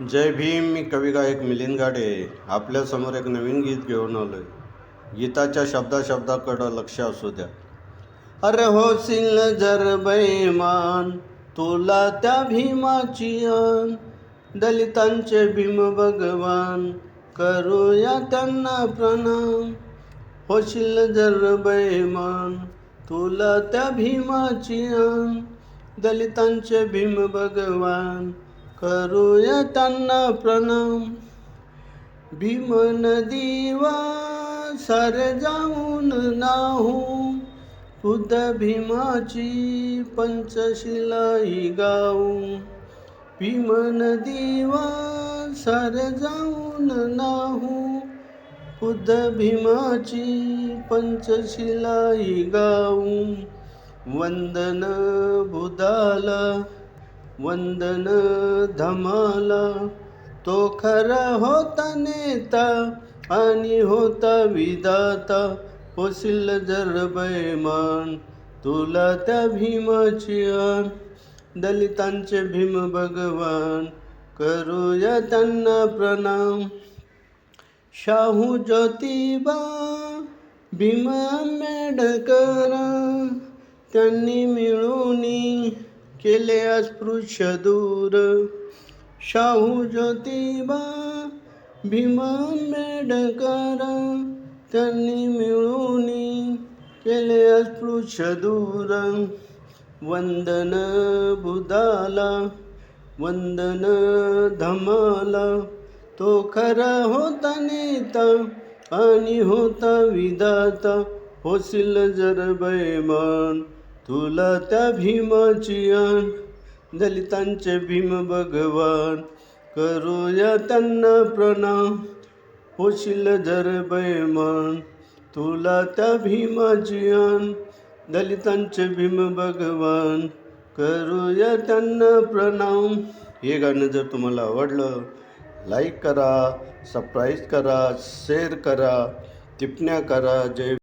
जय भीम. मी कवी गायक मिलिंद गाडे आपल्यासमोर एक नवीन गीत घेऊन आलोय. गीताच्या शब्दाकडं लक्ष असू द्या. अरे होशील जर बैमान तुला त्या भीमाची आण, दलितांचे भीम भगवान करूया त्यांना प्रणाम. होशील जर बैमान तुला त्या भीमाची आण, दलितांचे भीम भगवान करूया त्यांना प्रणाम. भीम नदीवा सारे जाऊन नाहू, खुद्द भीमाची पंचशिलाई गाऊ. भीम नदीवा सारे जाऊन नाहू, खुद्द भीमाची पंचशिलाई गाऊ. वंदन बुधाला वंदन धमाला, तो खरा होता नेता आणि होता विधाता. होशील जर बैमान तुला त्या भीमाची आण, दलितांचे भीम भगवान करूया त्यांना प्रणाम. शाहू ज्योतिबा भीम आंबेडकर त्यांनी मिळून केले अस्पृश्य दूर. शाहू ज्योतिबा भीम आंबेडकर त्यांनी मिळून केले अस्पृश्य दूर. वंदन बुधाला वंदन धमाला, तो खरा होता नेता आणि होता विधाता. होशील जर बैमान तुला त्या भीमाची आण, दलितांचे भीम भगवान करूया त्यांना प्रणाम. होशील जर बैमान तुला त्या भीमाची आण, दलितांचे भीम भगवान करूया त्यांना प्रणाम. हे गाणं जर तुम्हाला आवडलं, लाईक करा, सबस्क्राईब करा, शेअर करा, टिप्पण्या करा. जय